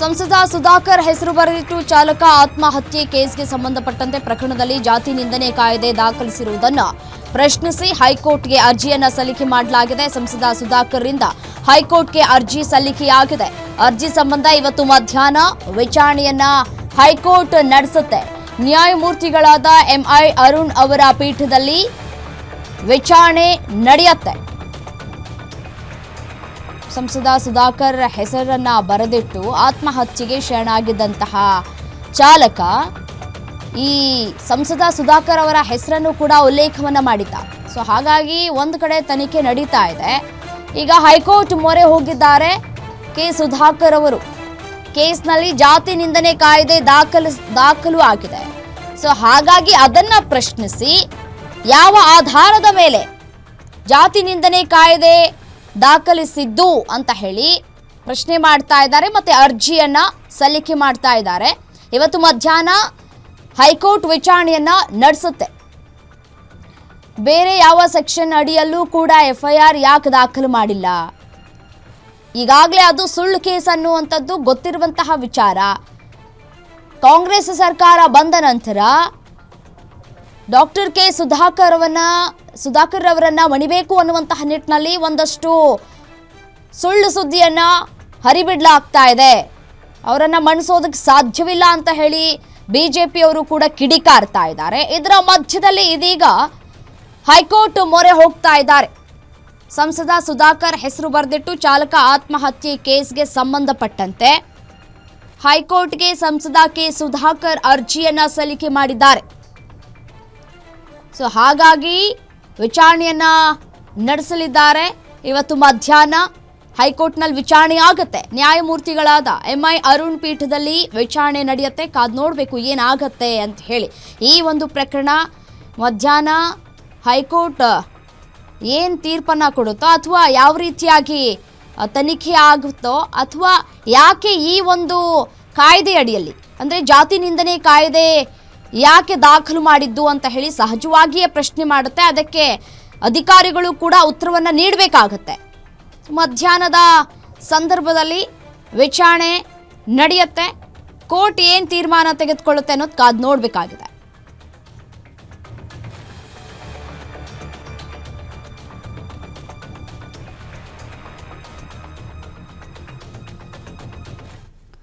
ಸಂಸದ ಸುಧಾಕರ್ ಹೆಸರು ಬರೆದಿಟ್ಟು ಚಾಲಕ ಆತ್ಮಹತ್ಯೆ ಕೇಸ್ಗೆ ಸಂಬಂಧಪಟ್ಟಂತೆ ಪ್ರಕರಣದಲ್ಲಿ ಜಾತಿ ನಿಂದನೆ ಕಾಯ್ದೆ ದಾಖಲಿಸಿರುವುದನ್ನು ಪ್ರಶ್ನಿಸಿ ಹೈಕೋರ್ಟ್ಗೆ ಅರ್ಜಿಯನ್ನ ಸಲ್ಲಿಕೆ ಮಾಡಲಾಗಿದೆ. ಸಂಸದ ಸುಧಾಕರ್ರಿಂದ ಹೈಕೋರ್ಟ್ಗೆ ಅರ್ಜಿ ಸಲ್ಲಿಕೆಯಾಗಿದೆ. ಅರ್ಜಿ ಸಂಬಂಧ ಇವತ್ತು ಮಧ್ಯಾಹ್ನ ವಿಚಾರಣೆಯನ್ನ ಹೈಕೋರ್ಟ್ ನಡೆಸುತ್ತೆ. ನ್ಯಾಯಮೂರ್ತಿಗಳಾದ ಎಂಐ ಅರುಣ್ ಅವರ ಪೀಠದಲ್ಲಿ ವಿಚಾರಣೆ ನಡೆಯುತ್ತೆ. ಸಂಸದ ಸುಧಾಕರ್ ಹೆಸರನ್ನ ಬರೆದಿಟ್ಟು ಆತ್ಮಹತ್ಯೆಗೆ ಶರಣಾಗಿದ್ದಂತಹ ಚಾಲಕ ಈ ಸಂಸದ ಸುಧಾಕರ್ ಅವರ ಹೆಸರನ್ನು ಕೂಡ ಉಲ್ಲೇಖವನ್ನ ಮಾಡಿದ್ದ. ಸೊ ಹಾಗಾಗಿ ಒಂದು ಕಡೆ ತನಿಖೆ ನಡೀತಾ ಇದೆ. ಈಗ ಹೈಕೋರ್ಟ್ ಮೊರೆ ಹೋಗಿದ್ದಾರೆ ಕೆ ಸುಧಾಕರ್ ಅವರು. ಕೇಸ್ನಲ್ಲಿ ಜಾತಿ ನಿಂದನೆ ಕಾಯ್ದೆ ದಾಖಲು ಆಗಿದೆ. ಸೊ ಹಾಗಾಗಿ ಅದನ್ನ ಪ್ರಶ್ನಿಸಿ ಯಾವ ಆಧಾರದ ಮೇಲೆ ಜಾತಿ ನಿಂದನೆ ಕಾಯ್ದೆ ದಾಖಲಿಸಿದ್ದು ಅಂತ ಹೇಳಿ ಪ್ರಶ್ನೆ ಮಾಡ್ತಾ ಇದ್ದಾರೆ. ಮತ್ತೆ ಅರ್ಜಿಯನ್ನ ಸಲ್ಲಿಕೆ ಮಾಡ್ತಾ ಇದ್ದಾರೆ. ಇವತ್ತು ಮಧ್ಯಾಹ್ನ ಹೈಕೋರ್ಟ್ ವಿಚಾರಣೆಯನ್ನ ನಡೆಸುತ್ತೆ. ಬೇರೆ ಯಾವ ಸೆಕ್ಷನ್ ಅಡಿಯಲ್ಲೂ ಕೂಡ FIR ಯಾಕೆ ದಾಖಲು ಮಾಡಿಲ್ಲ? ಈಗಾಗಲೇ ಅದು ಸುಳ್ಳು ಕೇಸ್ ಅನ್ನುವಂಥದ್ದು ಗೊತ್ತಿರುವಂತಹ ವಿಚಾರ. ಕಾಂಗ್ರೆಸ್ ಸರ್ಕಾರ ಬಂದ ನಂತರ ಡಾಕ್ಟರ್ ಕೆ ಸುಧಾಕರ್ ಅವರನ್ನ ಮಣಿಬೇಕು ಅನ್ನುವಂತಹ ನಿಟ್ಟಿನಲ್ಲಿ ಒಂದಷ್ಟು ಸುಳ್ಳು ಸುದ್ದಿಯನ್ನ ಹರಿಬಿಡ್ಲಾಗ್ತಾ ಇದೆ. ಅವರನ್ನ ಮಣಿಸೋದಕ್ಕೆ ಸಾಧ್ಯವಿಲ್ಲ ಅಂತ ಹೇಳಿ ಬಿಜೆಪಿಯವರು ಕೂಡ ಕಿಡಿಕಾರ್ತಾ ಇದ್ದಾರೆ. ಇದರ ಮಧ್ಯದಲ್ಲಿ ಇದೀಗ ಹೈಕೋರ್ಟ್ ಮೊರೆ ಹೋಗ್ತಾ ಇದ್ದಾರೆ. ಸಂಸದ ಸುಧಾಕರ್ ಹೆಸರು ಬರೆದಿಟ್ಟು ಚಾಲಕ ಆತ್ಮಹತ್ಯೆ ಕೇಸ್ಗೆ ಸಂಬಂಧಪಟ್ಟಂತೆ ಹೈಕೋರ್ಟ್ಗೆ ಸಂಸದ ಕೆ ಸುಧಾಕರ್ ಅರ್ಜಿಯನ್ನ ಸಲ್ಲಿಕೆ ಮಾಡಿದ್ದಾರೆ. ಸೊ ಹಾಗಾಗಿ ವಿಚಾರಣೆಯನ್ನ ನಡೆಸಲಿದ್ದಾರೆ. ಇವತ್ತು ಮಧ್ಯಾಹ್ನ ಹೈಕೋರ್ಟ್ನಲ್ಲಿ ವಿಚಾರಣೆ ಆಗುತ್ತೆ. ನ್ಯಾಯಮೂರ್ತಿಗಳಾದ ಎಂಐ ಅರುಣ್ ಪೀಠದಲ್ಲಿ ವಿಚಾರಣೆ ನಡೆಯುತ್ತೆ. ಕಾದು ನೋಡಬೇಕು ಏನಾಗತ್ತೆ ಅಂತ ಹೇಳಿ. ಈ ಒಂದು ಪ್ರಕರಣ ಮಧ್ಯಾಹ್ನ ಹೈಕೋರ್ಟ್ ಏನು ತೀರ್ಪನ್ನು ಕೊಡುತ್ತೋ ಅಥವಾ ಯಾವ ರೀತಿಯಾಗಿ ತನಿಖೆ ಆಗುತ್ತೋ ಅಥವಾ ಯಾಕೆ ಈ ಒಂದು ಕಾಯ್ದೆ ಅಡಿಯಲ್ಲಿ ಅಂದರೆ ಜಾತಿ ನಿಂದನೆ ಕಾಯ್ದೆ ಯಾಕೆ ದಾಖಲು ಮಾಡಿದ್ದು ಅಂತ ಹೇಳಿ ಸಹಜವಾಗಿಯೇ ಪ್ರಶ್ನೆ ಮಾಡುತ್ತೆ. ಅದಕ್ಕೆ ಅಧಿಕಾರಿಗಳು ಕೂಡ ಉತ್ತರವನ್ನು ನೀಡಬೇಕಾಗತ್ತೆ. ಮಧ್ಯಾಹ್ನದ ಸಂದರ್ಭದಲ್ಲಿ ವಿಚಾರಣೆ ನಡೆಯುತ್ತೆ. ಕೋರ್ಟ್ ಏನು ತೀರ್ಮಾನ ತೆಗೆದುಕೊಳ್ಳುತ್ತೆ ಅನ್ನೋದು ಕಾದು ನೋಡಬೇಕಾಗಿದೆ.